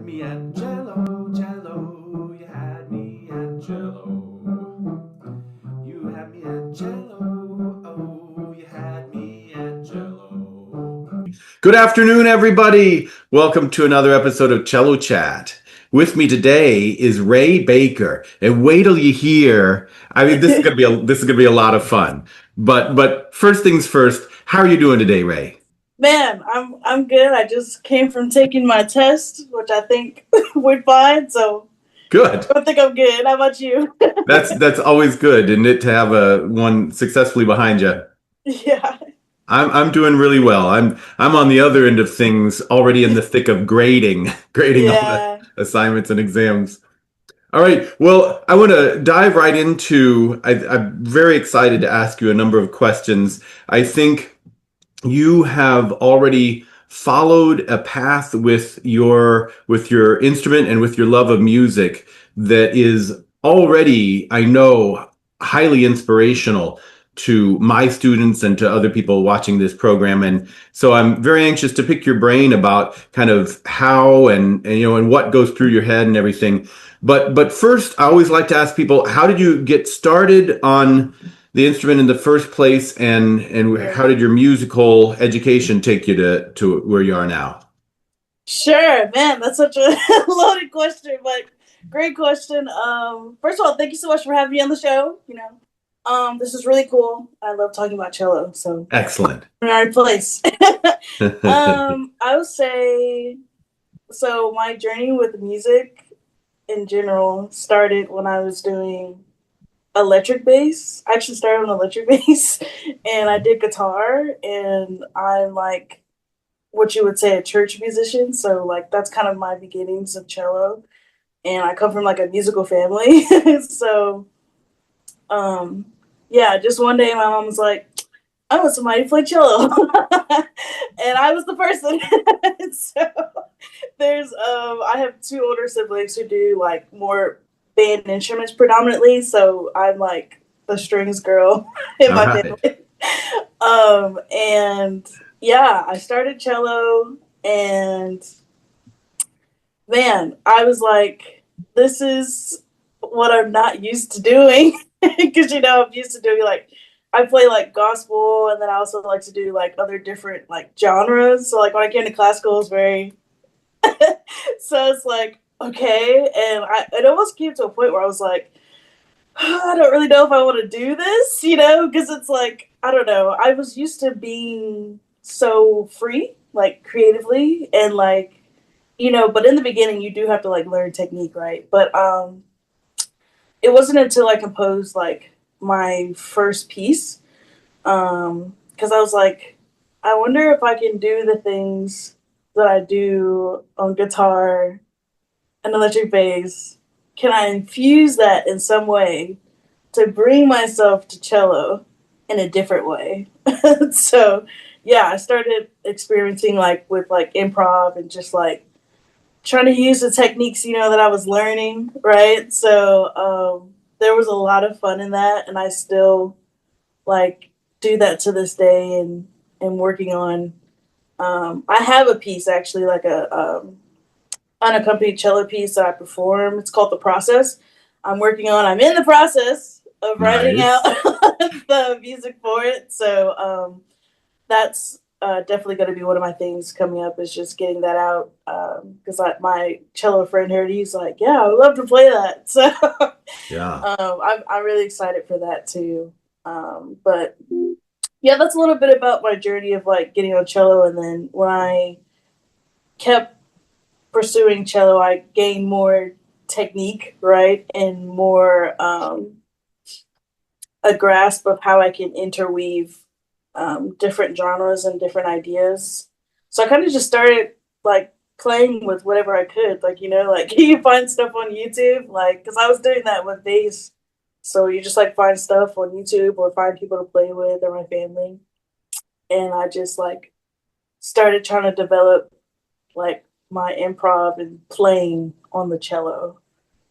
me at Cello, Cello. You had me at Cello. You had me at Cello. Oh, you had me at Cello. Good afternoon, everybody. Welcome to another episode of Cello Chat. With me today is Rae Baker, and wait till you hear. I mean, this is gonna be a lot of fun. But first things first. How are you doing today, Rae? Man, I'm good. I just came from taking my test, which I think went fine. So Good. I think I'm good. How about you? That's always good, isn't it, to have one successfully behind you. Yeah. I'm doing really well. I'm on the other end of things, already in the thick of grading all the Yeah. assignments and exams. All right. Well, I want to dive right into. I'm very excited to ask you a number of questions. I think you have already followed a path with your instrument and with your love of music that is already, I know, highly inspirational to my students and to other people watching this program. And so I'm very anxious to pick your brain about kind of how and what goes through your head and everything. But first, I always like to ask people, how did you get started on the instrument in the first place, and how did your musical education take you to where you are now? Sure, man. That's such a loaded question, but great question. First of all, thank you so much for having me on the show. This is really cool. I love talking about cello, so Excellent. we're in our place. I would say so. My journey with music in general started when I was doing electric bass. I actually started on electric bass and I did guitar, and I'm like what you would say a church musician. So like that's kind of my beginnings of cello. And I come from like a musical family. So um yeah, just one day my mom was like, I want somebody to play cello. And I was the person. So there's I have two older siblings who do like more band instruments predominantly, so I'm like the strings girl in All my right. family. And yeah, I started cello, and man, I was like, this is what I'm not used to doing. Because I'm used to doing like I play like gospel, and then I also like to do like other different like genres. So like when I came to classical, it was very so it's like okay, and it almost came to a point where I was like, I don't really know if I want to do this, because it's like I don't know. I was used to being so free, like creatively, and like but in the beginning you do have to like learn technique, right? But it wasn't until I composed like my first piece, because I was like, I wonder if I can do the things that I do on guitar and electric bass. Can I infuse that in some way to bring myself to cello in a different way? So yeah, I started experimenting like with like improv and just like trying to use the techniques that I was learning, right? So there was a lot of fun in that, and I still like do that to this day, and working on I have a piece actually, like a unaccompanied cello piece that I perform. It's called The Process. I'm in the process of writing out Nice. the music for it. So that's definitely going to be one of my things coming up, is just getting that out. Because my cello friend heard, he's like, yeah, I would love to play that. So Yeah. I'm really excited for that too. But yeah, that's a little bit about my journey of like getting on cello. And then when I kept pursuing cello, I gained more technique, right? And more a grasp of how I can interweave different genres and different ideas. So I kind of just started like playing with whatever I could, like like you find stuff on YouTube, like because I was doing that with bass. So you just like find stuff on YouTube or find people to play with or my family, and I just like started trying to develop like my improv and playing on the cello.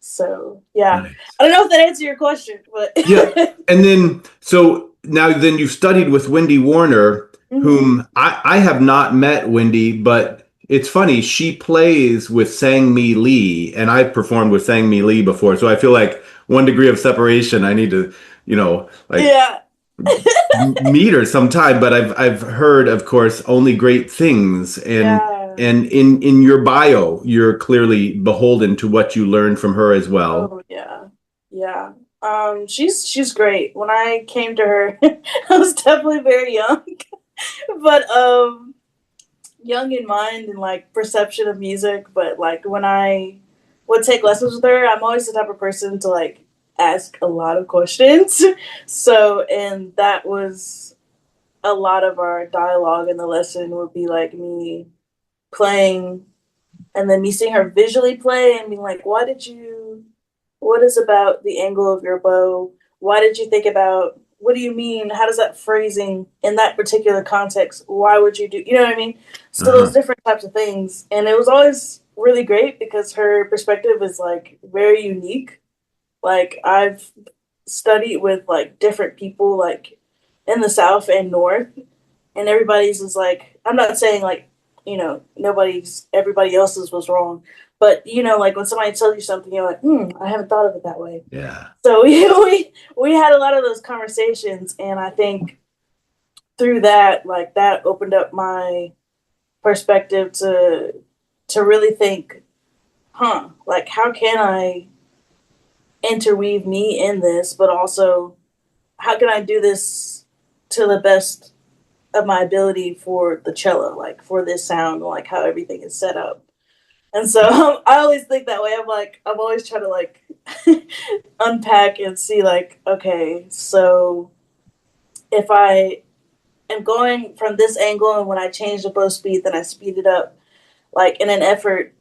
So yeah, Nice. I don't know if that answers your question, but Yeah. And then so now then you studied with Wendy Warner, Mhm. whom I have not met Wendy, but it's funny, she plays with Sang Mi Lee, and I've performed with Sang Mi Lee before, so I feel like one degree of separation. I need to, like Yeah. meet her sometime. But I've heard, of course, only great things, Yeah. and in your bio, you're clearly beholden to what you learned from her as well. Oh yeah. Yeah. She's great. When I came to her, I was definitely very young. But young in mind and like perception of music, but like when I would take lessons with her, I'm always the type of person to like ask a lot of questions. So, and that was a lot of our dialogue in the lesson would be like me playing and then me seeing her visually play and being like, what is about the angle of your bow? Why did you think about, what do you mean? How does that phrasing in that particular context? Why would you do, you know what I mean? So those Uh-huh. different types of things. And it was always really great because her perspective is like very unique. Like I've studied with like different people like in the South and North, and everybody's is like, I'm not saying like, everybody else's was wrong, but like when somebody tells you something, you're like, I haven't thought of it that way. Yeah. So we had a lot of those conversations, and I think through that, like that opened up my perspective to really think, like how can I interweave me in this, but also how can I do this to the best of my ability for the cello, like for this sound, like how everything is set up. And so I always think that way. I'm always trying to like unpack and see like, okay, so if I am going from this angle and when I change the bow speed, then I speed it up, like in an effort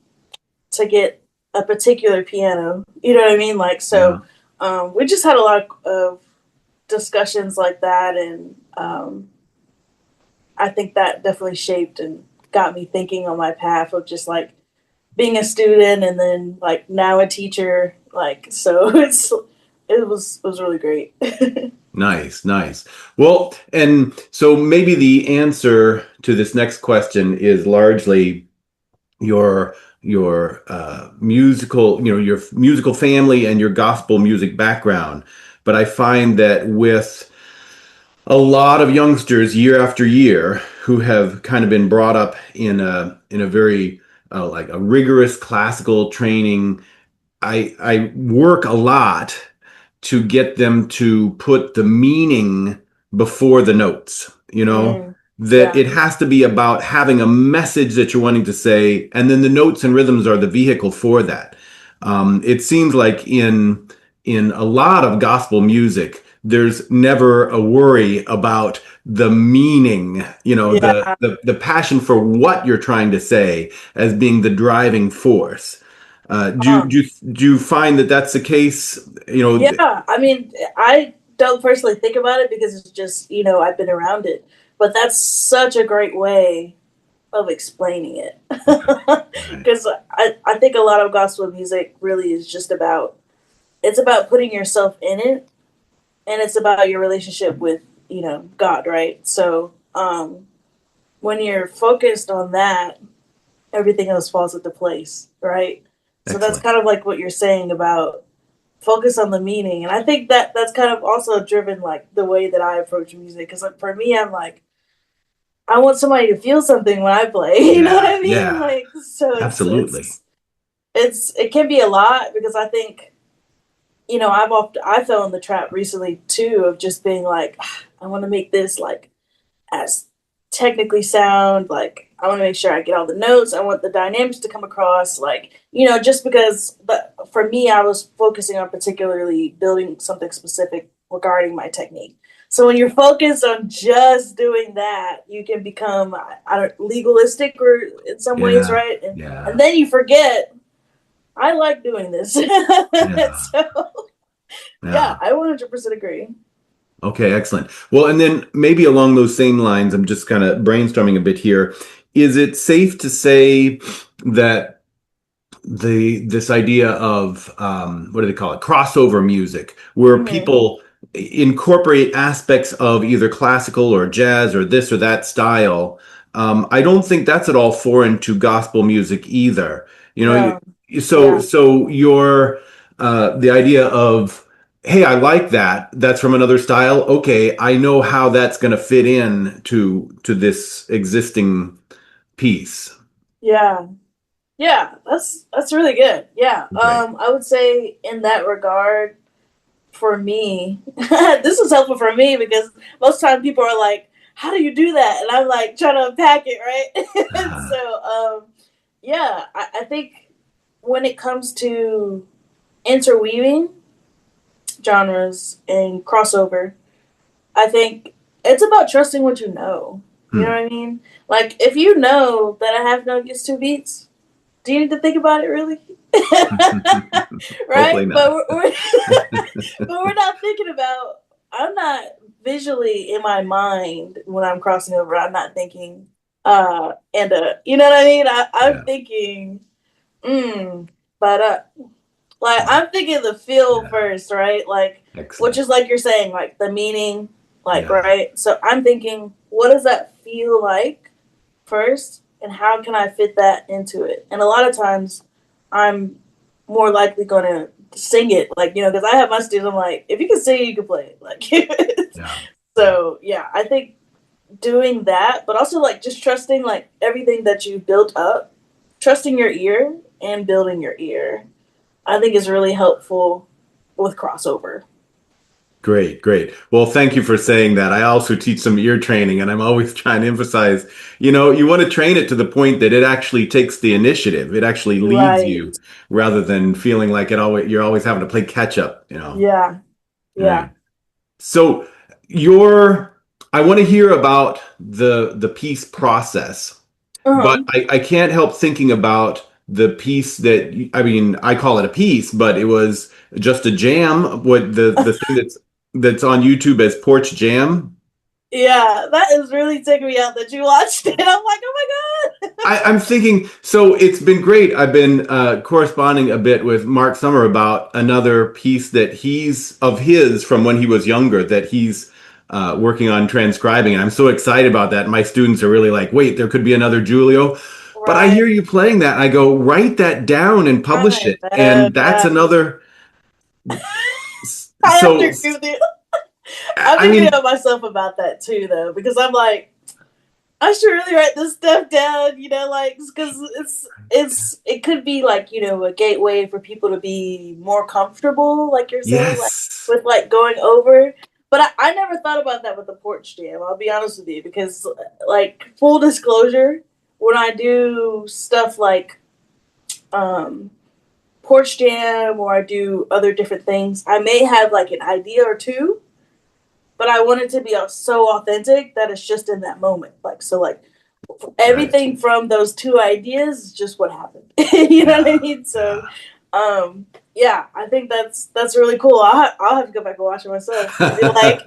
to get a particular piano. You know what I mean? Like, Yeah. so we just had a lot of discussions like that. And I think that definitely shaped and got me thinking on my path of just like being a student and then like now a teacher. Like, so it was really great. Nice, nice. Well, and so maybe the answer to this next question is largely your musical, your musical family and your gospel music background. But I find that with a lot of youngsters year after year who have kind of been brought up in a very like a rigorous classical training, I work a lot to get them to put the meaning before the notes, Mm, that yeah. it has to be about having a message that you're wanting to say, and then the notes and rhythms are the vehicle for that. It seems like in a lot of gospel music, there's never a worry about the meaning, Yeah. the passion for what you're trying to say as being the driving force. Do you find that that's the case? Yeah. I mean, I don't personally think about it because it's just, I've been around it. But that's such a great way of explaining it. Right. Because I think a lot of gospel music really is just about, it's about putting yourself in it, and it's about your relationship with, God, right? So when you're focused on that, everything else falls into place, right? So that's Excellent. kind of like what you're saying about focus on the meaning. And I think that that's kind of also driven like the way that I approach music. Because like, for me, I'm like, I want somebody to feel something when I play. You know what Yeah, I mean? yeah, Like, so absolutely. it can be a lot because I think, I fell in the trap recently too of just being like, I want to make this like as technically sound. Like, I want to make sure I get all the notes. I want the dynamics to come across. Like, just because for me, I was focusing on particularly building something specific regarding my technique. So when you're focused on just doing that, you can become, I don't, legalistic or in some ways, Yeah, right? And yeah, then you forget I like doing this. yeah, So yeah, yeah. I 100% agree. Okay, excellent. Well, and then maybe along those same lines, I'm just kind of brainstorming a bit here. Is it safe to say that this idea of what do they call it, crossover music, where Mm-hmm. people incorporate aspects of either classical or jazz or this or that style, I don't think that's at all foreign to gospel music either. You know, No. so Yeah. so your the idea of, hey, I like that. That's from another style. Okay, I know how that's going to fit in to this existing piece. Yeah. Yeah. That's really good. Yeah. Great. I would say in that regard, for me, this is helpful for me because most times people are like, "How do you do that?" And I'm like trying to unpack it, right? And Ah, so, yeah, I think when it comes to interweaving genres and crossover, I think it's about trusting what you know. You know hmm. what I mean? Like, if you know that a half note gets two beats, do you need to think about it really? Hopefully Right? But not. but we're not thinking about. I'm not visually in my mind when I'm crossing over. I'm not thinking and you know what I mean. I'm Yeah, thinking but like I'm thinking the feel yeah, first, right? Like which excellent. is like you're saying, like the meaning, like Yeah, right. So I'm thinking, what does that feel like first, and how can I fit that into it? And a lot of times, I'm more likely gonna sing it, like because I have my students. I'm like, if you can sing, you can play it, like. yeah, yeah. So yeah, I think doing that, but also like just trusting like everything that you built up, trusting your ear and building your ear, I think is really helpful with crossover. Great, great. Well, thank you for saying that. I also teach some ear training, and I'm always trying to emphasize, you want to train it to the point that it actually takes the initiative. It actually leads Right. you rather than feeling like you're always having to play catch up. Yeah. Yeah. Right. So your I want to hear about the piece process, but Uh-huh. I can't help thinking about the piece that I mean, I call it a piece, but it was just a jam. What the thing that's on YouTube as Porch Jam. Yeah, that is really taking me out that you watched it. I'm like, oh my god. I'm thinking, so it's been great. I've been corresponding a bit with Mark Summer about another piece that he's of his from when he was younger that he's working on transcribing. And I'm so excited about that. My students are really like, wait, there could be another Julio. But I hear Right. you playing that. And I go, write that down and publish I it. know. And that's Yeah. another. I have to So, agree with you. I'm I thinking mean, of myself about that too, though, because I'm like, I should really write this stuff down, like because it could be like a gateway for people to be more comfortable, like you're saying, like yes. with like going over. But I never thought about that with the porch jam. I'll be honest with you, because like full disclosure, when I do stuff like um, porch jam or I do other different things, I may have like an idea or two, but I want it to be so authentic that it's just in that moment. Like so, like Got it. everything from those two ideas is just what happened. You know what I Yeah. mean? So, Yeah. yeah, I think that's really cool. I'll have to go back and watch it myself and be like,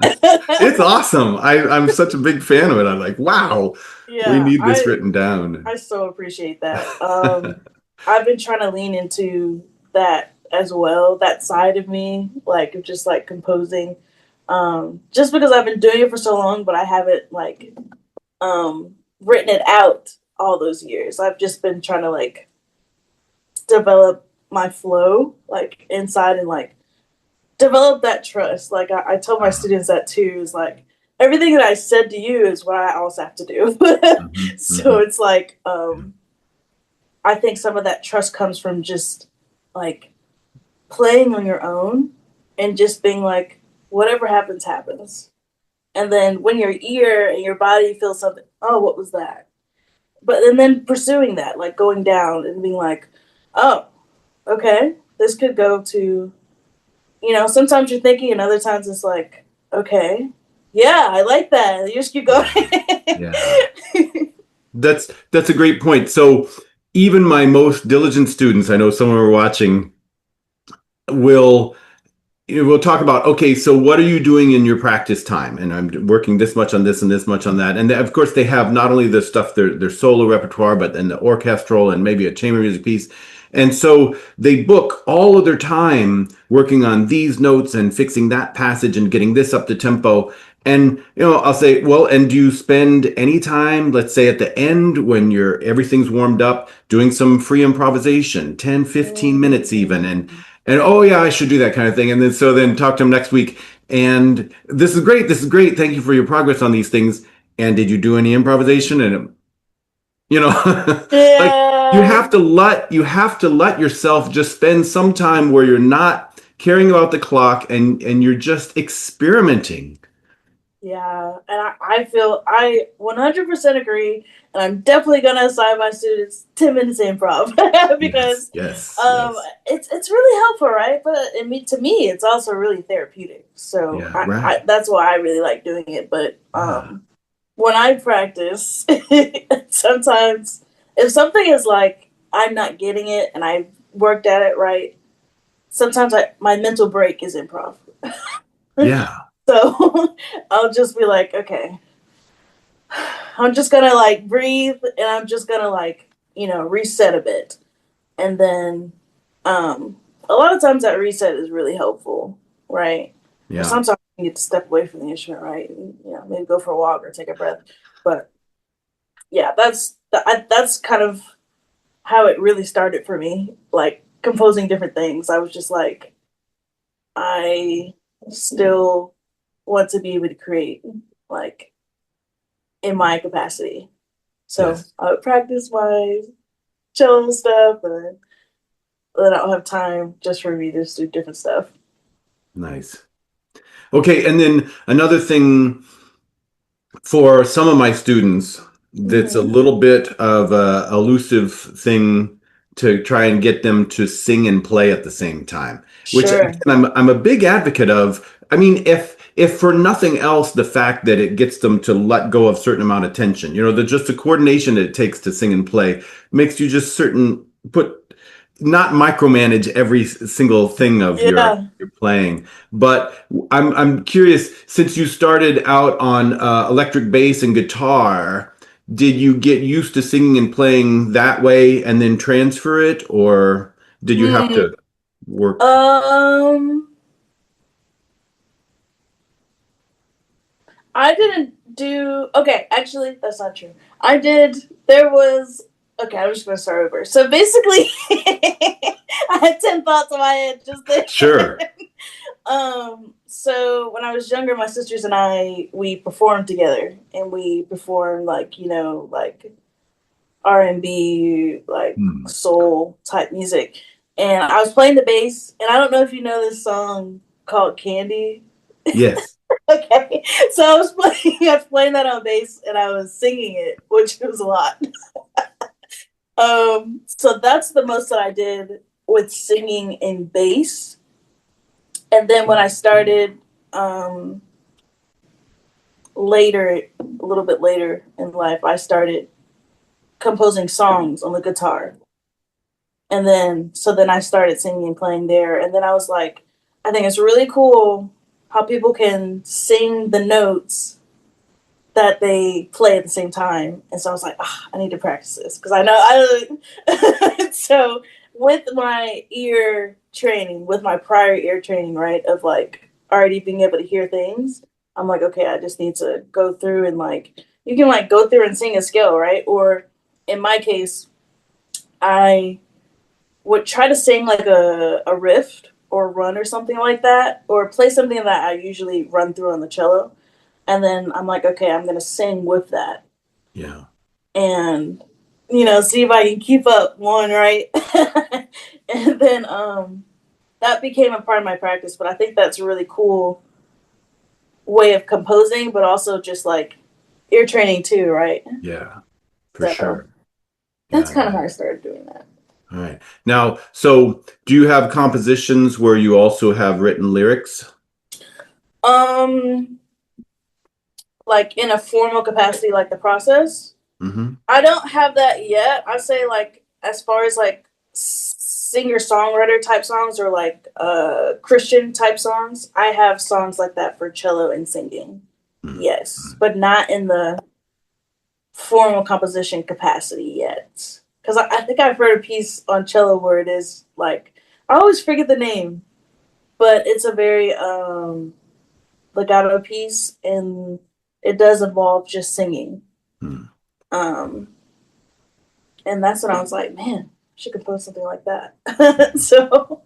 It's awesome. I'm such a big fan of it. I'm like, wow, we yeah, need this I written down. I so appreciate that. I've been trying to lean into that as well, that side of me, like just like composing. Just because I've been doing it for so long, but I haven't like written it out all those years. I've just been trying to like develop my flow like inside and like develop that trust. Like I told my Uh, students that too, is like everything that I said to you is what I also have to do. mhm, So mhm. it's like I think some of that trust comes from just like playing on your own and just being like, whatever happens, happens. And then when your ear and your body feel something, oh, what was that? But and then pursuing that, like going down and being like, oh, okay, this could go to, sometimes you're thinking, and other times it's like, okay, yeah, I like that. You just keep going. Yeah. Yeah. That's a great point. So even my most diligent students, I know some are watching, will we'll talk about, okay, so what are you doing in your practice time? And I'm working this much on this and this much on that. And of course, they have not only the stuff, their solo repertoire, but then the orchestral and maybe a chamber music piece. And so they book all of their time working on these notes and fixing that passage and getting this up to tempo. And I'll say, well, and do you spend any time, let's say at the end when everything's warmed up, doing some free improvisation, 10, 15 minutes even, and oh yeah, I should do that kind of thing. And then talk to them next week. And this is great. This is great. Thank you for your progress on these things. And did you do any improvisation? And like Yeah. you have to let yourself just spend some time where you're not caring about the clock and you're just experimenting. Yeah, and I feel I 100% agree, and I'm definitely gonna assign my students 10 minutes improv Yes, because yes, yes. it's really helpful, right? But to me, it's also really therapeutic. So Yeah, right. that's why I really like doing it. But Yeah. when I practice, sometimes if something is like I'm not getting it and I've worked at it right, sometimes my mental break is improv. Yeah. So I'll just be like, okay, I'm just gonna like breathe and I'm just gonna like, reset a bit. And then a lot of times that reset is really helpful, right? Or Yeah. sometimes you get to step away from the instrument, right? And, maybe go for a walk or take a breath. But yeah, that's kind of how it really started for me. Like composing different things. I was just like, I still want to be able to create, like in my capacity. So Yes. I would practice my cello stuff, and then I don't have time just for me to just do different stuff. Nice. Okay, and then another thing for some of my students that's a Mm-hmm. little bit of a elusive thing to try and get them to sing and play at the same time, which again, Sure. I'm a big advocate of. I mean, if for nothing else, the fact that it gets them to let go of certain amount of tension, just the coordination that it takes to sing and play makes you just not micromanage every single thing of Yeah. your playing. But I'm curious, since you started out on electric bass and guitar, did you get used to singing and playing that way and then transfer it, or did you have Hmm. to work? Um, I didn't do. Okay, actually, that's not true. I did. There was. Okay, I'm just gonna start over. So basically, I had 10 thoughts in my head just then. Sure. So when I was younger, my sisters and we performed together, and we performed like like R&B, like Hmm. soul type music. And I was playing the bass, and I don't know if you know this song called Candy. Yes. Okay, so I was playing that on bass, and I was singing it, which was a lot. So that's the most that I did with singing in bass. And then when I started um, later, a little bit later in life, I started composing songs on the guitar. And then I started singing and playing there. And then I was like, I think it's really cool how people can sing the notes that they play at the same time. And so I was like, I need to practice this because I know so with my with my prior ear training, right, of like already being able to hear things, I'm like, okay, I just need to go through and like you can like go through and sing a scale, right? Or in my case, I would try to sing like a riff or run or something like that, or play something that I usually run through on the cello. And then I'm like, okay, I'm gonna sing with that Yeah. and see if I can keep up one, right? And then that became a part of my practice. But I think that's a really cool way of composing, but also just like ear training too, right? Yeah. For So sure. that's Yeah. kind of how Nice. I started doing that. All right. Now, so do you have compositions where you also have written lyrics? Um, like in a formal capacity, like the process. Hmm. I don't have that yet. I say like as far as like singer songwriter type songs or like Christian type songs, I have songs like that for cello and singing. Yes, but not in the formal composition capacity yet. Because I think I've heard a piece on cello where it is like I always forget the name, but it's a very legato piece, and it does involve just singing. Hmm. And that's when I was like, man, I should compose something like that. So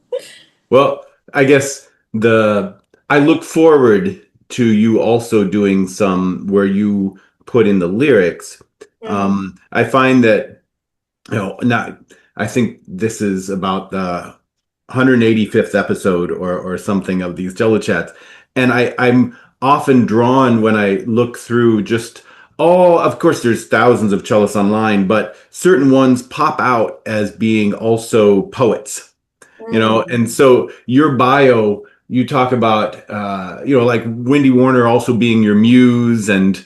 Well, I guess I look forward to you also doing some where you put in the lyrics. mhm. I find that, not, I think this is about the 185th episode or something of these Cello Chats. And I'm often drawn when I look through just, oh, of course, there's thousands of cellists online, but certain ones pop out as being also poets. Mm. And so your bio, you talk about, like Wendy Warner also being your muse, and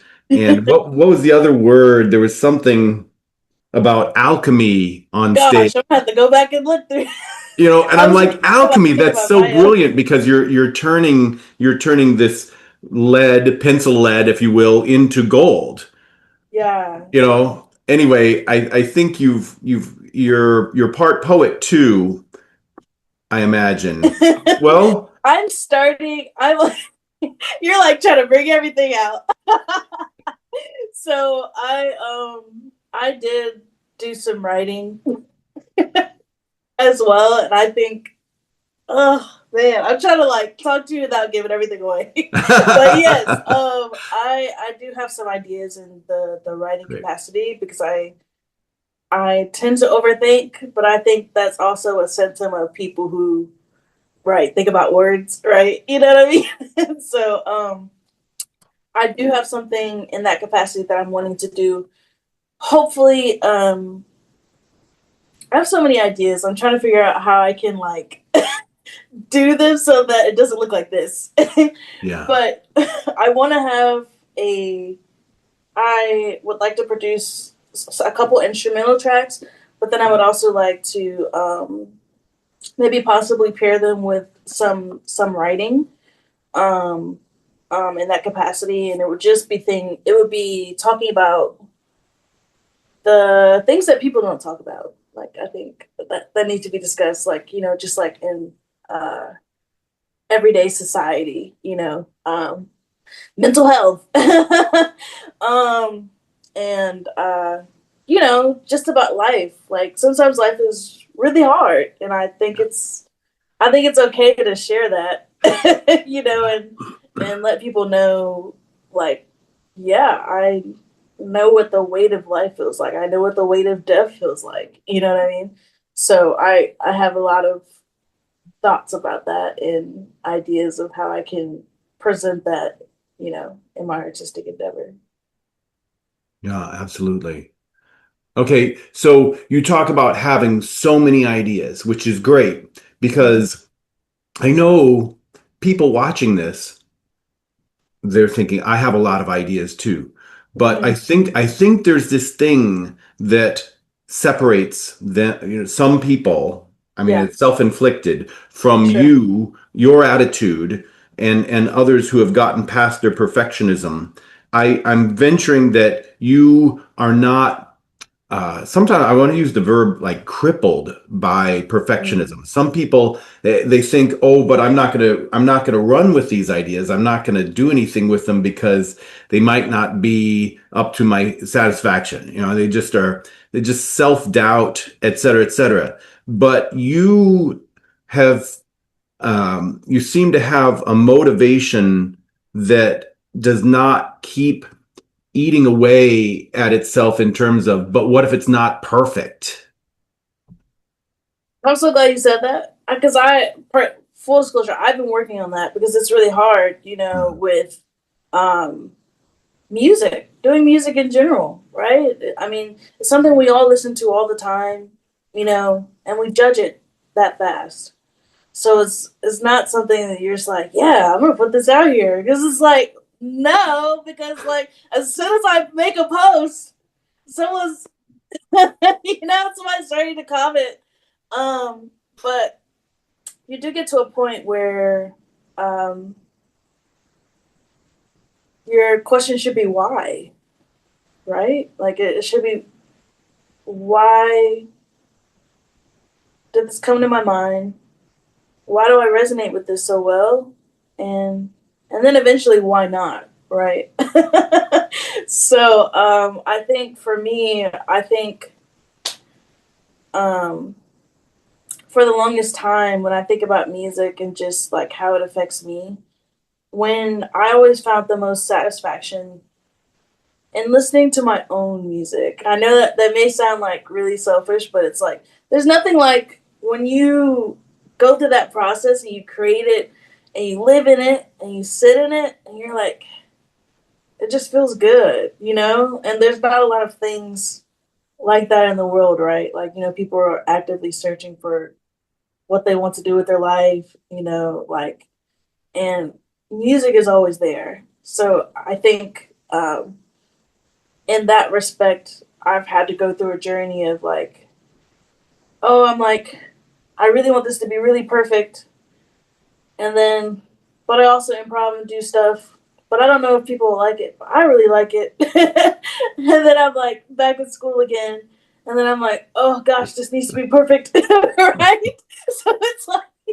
what was the other word? There was something about alchemy on stage. Gosh, I'm gonna have to go back and look through. And I I'm was like, about alchemy, to think that's about so bio. brilliant because you're turning this pencil lead, if you will, into gold. Yeah. Anyway, I think you're part poet too, I imagine. Well, I'm starting. I'm like, you're like trying to bring everything out. So I did do some writing as well, and I think, oh man, I'm trying to like talk to you without giving everything away. But yes, I do have some ideas in the writing Great. capacity because I tend to overthink, but I think that's also a symptom of people who, right, think about words, right? You know what I mean? So I do have something in that capacity that I'm wanting to do. Hopefully, I have so many ideas. I'm trying to figure out how I can like do this so that it doesn't look like this. Yeah. But I want to have a. I would like to produce a couple instrumental tracks, but then I would also like to maybe possibly pair them with some writing in that capacity, and it would just be thing. It would be talking about the things that people don't talk about. Like I think that need to be discussed. Like just like in uh, everyday society. Mental health, and just about life. Like sometimes life is really hard, and I think it's okay to share that, and let people know, like, yeah, I know what the weight of life feels like. I know what the weight of death feels like. You know what I mean? So I have a lot of thoughts about that and ideas of how I can present that, in my artistic endeavor. Yeah, absolutely. Okay, so you talk about having so many ideas, which is great Mm-hmm. because I know people watching this, they're thinking, I have a lot of ideas too. But I Mm-hmm. think I think there's this thing that separates some people, I mean Yeah, it's self-inflicted from sure. your attitude and others who have gotten past their perfectionism. I'm venturing that you are not sometimes I want to use the verb like crippled by Mm. perfectionism. Some people they think, oh, but I'm not gonna run with these ideas. I'm not gonna do anything with them because they might not be up to my satisfaction. They just self-doubt, et cetera, et cetera. But have you seem to have a motivation that does not keep eating away at itself in terms of, but what if it's not perfect? I'm so glad you said that because full disclosure, I've been working on that because it's really hard, Mm. with um, music, doing music in general, right? I mean, it's something we all listen to all the time, and we judge it that fast. So it's not something that you're just like, yeah, I'm gonna put this out here because it's like no, because like as soon as I make a post, someone's somebody's starting to comment. But you do get to a point where um, your question should be why, right? Like it should be why did this come to my mind? Why do I resonate with this so well? And and then eventually, why not, right? So I think for me, um, for the longest time, when I think about music and just like how it affects me, when I always found the most satisfaction in listening to my own music. I know that that may sound like really selfish, but it's like there's nothing like when you go through that process and you create it and you live in it and you sit in it and you're like, it just feels good, you know? And there's not a lot of things like that in the world, right? Like, you know, people are actively searching for what they want to do with their life, you know, like, and music is always there. So I think in that respect, I've had to go through a journey of like, oh, I'm like, I really want this to be really perfect. And then, but I also improv and do stuff, but I don't know if people will like it, but I really like it. And then I'm like back in school again. And then I'm like, oh gosh, this needs to be perfect. Right? So it's like, I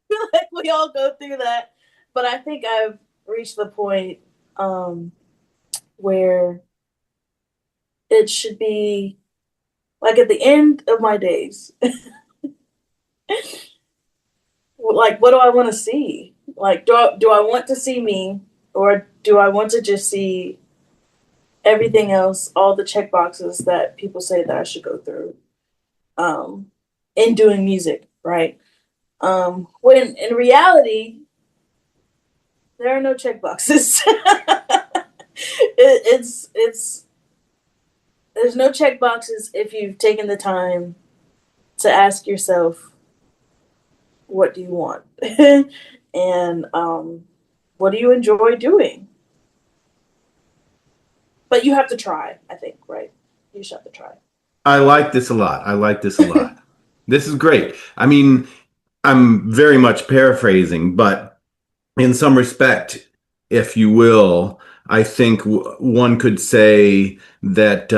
feel like we all go through that. But I think I've reached the point um, where it should be like at the end of my days, like what do I want to see? Like do I want to see me, or do I want to just see everything else, all the check boxes that people say that I should go through um in doing music, right? When in reality there are no check boxes. It's there's no check boxes if you've taken the time to ask yourself, what do you want? And what do you enjoy doing? But you have to try, I think, right? You just have to try. I like this a lot. I like this a lot. This is great. I mean, I'm very much paraphrasing, but in some respect, if you will, I think one could say that,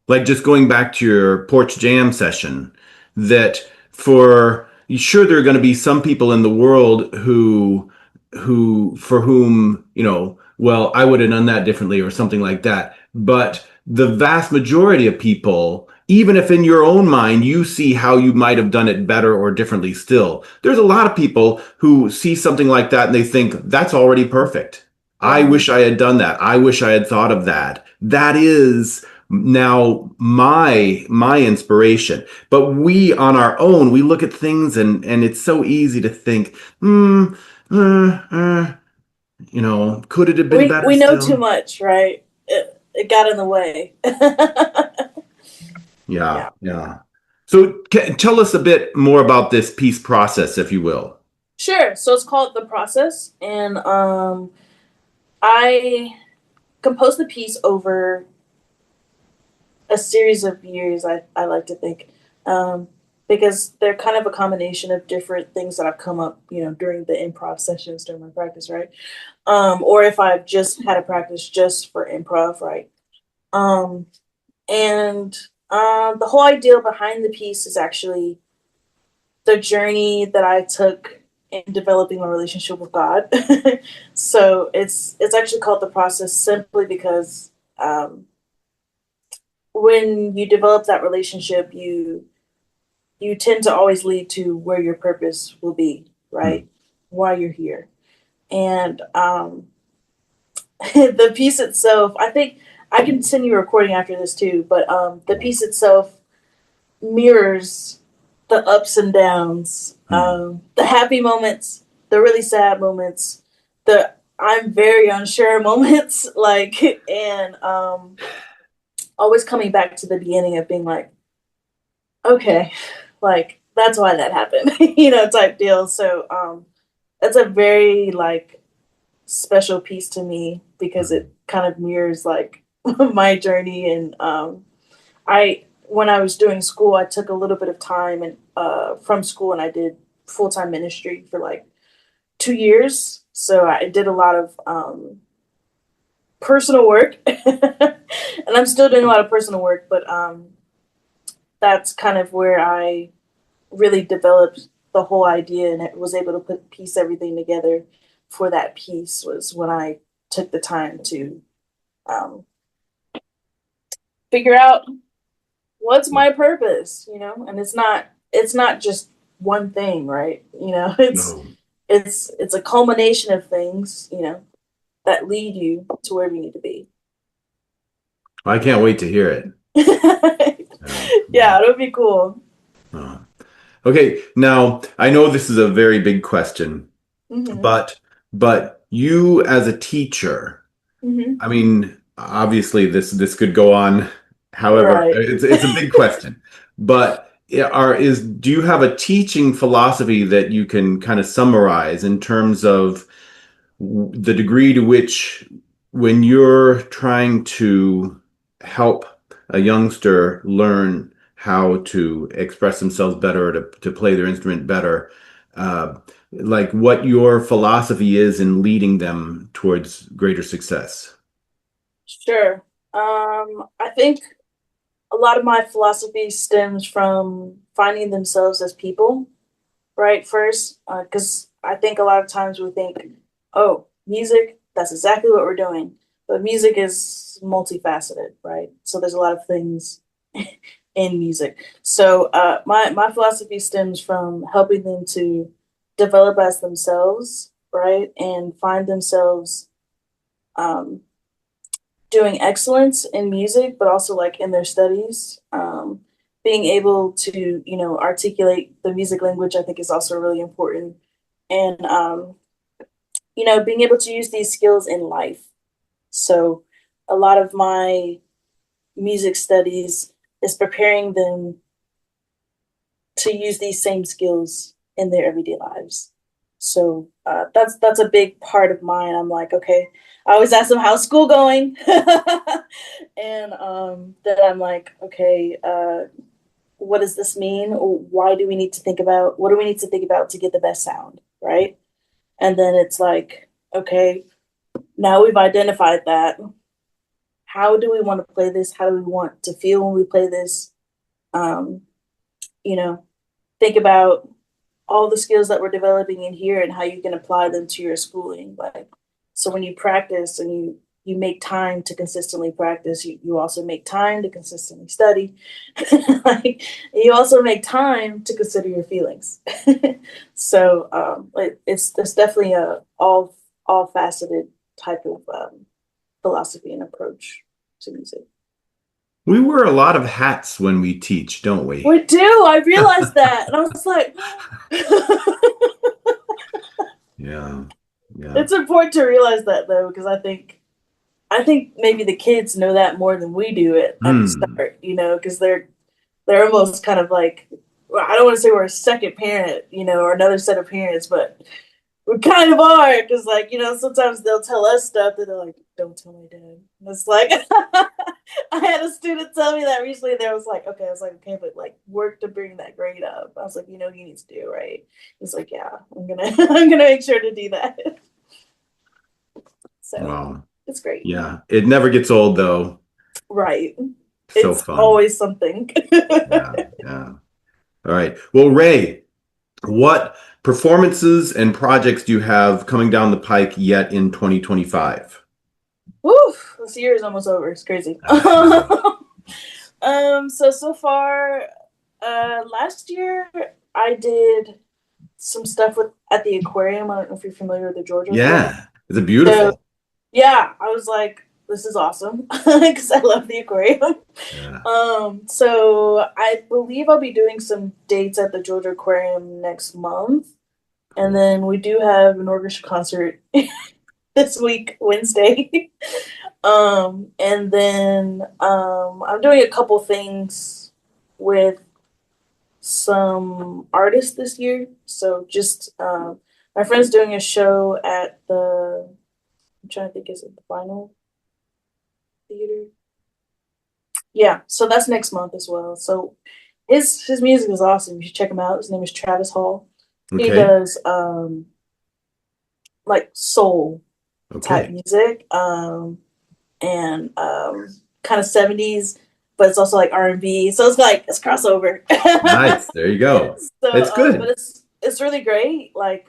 like just going back to your porch jam session, that for sure there are going to be some people in the world for whom, you know, well, I would have done that differently or something like that. But the vast majority of people, even if in your own mind you see how you might have done it better or differently still, there's a lot of people who see something like that and they think that's already perfect. I Mm-hmm. wish I had done that. I wish I had thought of that. That is now my inspiration. But we on our own, we look at things and it's so easy to think, uh, uh, you know, could it have been better We know too still? much, right? It got in the way. Yeah, Yeah. yeah. So tell us a bit more about this piece process, if you will. Sure. So it's called The Process, and I composed the piece over a series of years. I like to think, um, because they're kind of a combination of different things that have come up, you know, during the improv sessions during my practice, right? Or if I've just had a practice just for improv, right? Um, and the whole idea behind the piece is actually the journey that I took in developing my relationship with God. So it's actually called The Process simply because when you develop that relationship, you tend to always lead to where your purpose will be, Hmm. right? Why you're here. And the piece itself, I think I can continue recording after this too, but the piece itself mirrors the ups and downs, Hmm. the happy moments, the really sad moments, the I'm very unsure moments, like, and always coming back to the beginning of being like, okay, like that's why that happened, you know, type deal. So that's a very like special piece to me because Hmm. it kind of mirrors like my journey. And I when I was doing school, I took a little bit of time and from school, and I did full time ministry for like 2 years. So I did a lot of personal work, and I'm still doing a lot of personal work. But that's kind of where I really developed the whole idea and it was able to piece everything together for that piece was when I took the time to figure out what's my purpose, you know, and it's not just one thing, right? You know, No. it's a culmination of things, you know, that lead you to where you need to be. I can't wait to hear it. Yeah. Yeah, it would be cool. Uh, okay, now I know this is a very big question, Hmm. but you as a teacher, Hmm. I mean, obviously this could go on. However, Right. it's a big question. But do you have a teaching philosophy that you can kind of summarize in terms of the degree to which, when you're trying to help a youngster learn how to express themselves better, to play their instrument better, uh, like what your philosophy is in leading them towards greater success? Sure. I think a lot of my philosophy stems from finding themselves as people, right? First, because I think a lot of times we think, oh, music, that's exactly what we're doing. But music is multifaceted, right? So there's a lot of things in music. So my philosophy stems from helping them to develop as themselves, right? And find themselves um, doing excellence in music, but also like in their studies. Being able to, you know, articulate the music language, I think is also really important. And, you know, being able to use these skills in life. So a lot of my music studies is preparing them to use these same skills in their everyday lives. So that's a big part of mine. I'm like, okay, I always ask them how's school going, and then I'm like, okay, what does this mean? Why do we need to think about what do we need to think about to get the best sound, right? And then it's like, okay, now we've identified that. How do we want to play this? How do we want to feel when we play this? Um, you know, think about all the skills that we're developing in here and how you can apply them to your schooling. Like, so when you practice and you make time to consistently practice, you also make time to consistently study. Like, you also make time to consider your feelings. So it's definitely a all faceted type of philosophy and approach to music. We wear a lot of hats when we teach, don't we? We do. I realized that, and I was like, Yeah. Yeah. it's important to realize that though, because I think maybe the kids know that more than we do at the Hmm. start, you know, because they're almost kind of like, well, I don't want to say we're a second parent, you know, or another set of parents, but we kind of are, because like, you know, sometimes they'll tell us stuff that they're like, don't tell my dad. And it's like, I had a student tell me that recently. They was like, okay, I was like, okay, but like work to bring that grade up. I was like, you know, he needs to do right. He's like, yeah, I'm gonna I'm gonna make sure to do that. So Wow. it's great. Yeah. It never gets old though. Right. So It's fun. always something. Yeah. Yeah. All right. Well, Ray, what performances and projects do you have coming down the pike yet in 2025? Woo! This year is almost over. It's crazy. I know. So far, last year I did some stuff with at the aquarium. I don't know if you're familiar with the Georgia Aquarium. Yeah. Is it So beautiful? yeah, I was like, this is awesome because I love the aquarium. Yeah. So I believe I'll be doing some dates at the Georgia Aquarium next month. And Cool. then we do have an orchestra concert this week, Wednesday. And then I'm doing a couple things with some artists this year. So just my friend's doing a show at the I'm trying to think, is it the Final Theater? Yeah, so that's next month as well. So his music is awesome. You should check him out. His name is Travis Hall. He Okay. does like soul type Okay. music. And kind of 70s, but it's also like R&B. So it's like it's crossover. Nice. There you go. So It's but good. it's really great. Like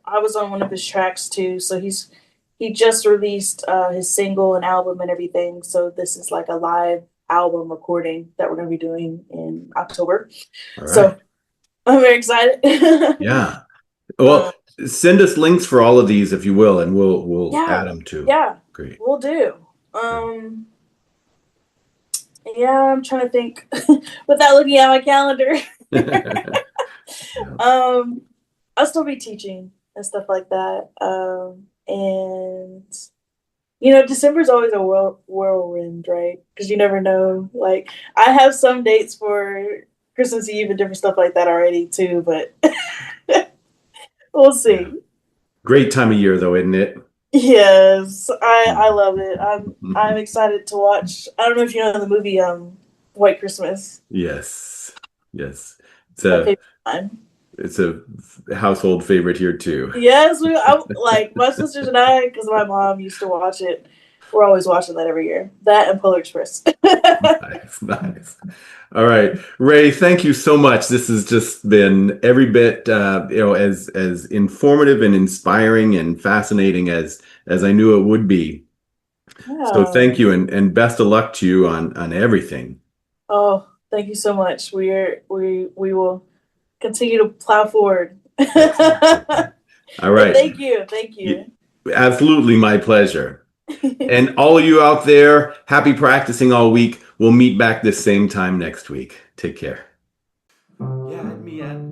I was on one of his tracks too. So he just released his single and album and everything. So this is like a live album recording that we're gonna be doing in October. All right. So I'm very excited. Yeah. Well, send us links for all of these if you will, and we'll Yeah, add them too. yeah, Great. we'll do. Yeah, I'm trying to think without looking at my calendar. Yeah. I'll still be teaching and stuff like that. And you know, December's always a whirlwind, right? Because you never know. Like, I have some dates for Christmas Eve and different stuff like that already too, but we'll see. Yeah. Great time of year though, isn't it? Yes, I love it. I'm excited to watch. I don't know if you know the movie White Christmas. Yes. Yes. It's My a favorite time. it's a household favorite here too. Yes, I'm like my sisters and I, because my mom used to watch it. We're always watching that every year. That and Polar Express. Nice, nice. All right, Rae, thank you so much. This has just been every bit, as informative and inspiring and fascinating as I knew it would be. So Yeah. thank you, and best of luck to you on everything. Oh, thank you so much. We will continue to plow forward. All right. Thank you. Thank you. Absolutely my pleasure. And all of you out there, happy practicing all week. We'll meet back this same time next week. Take care. Yeah, me and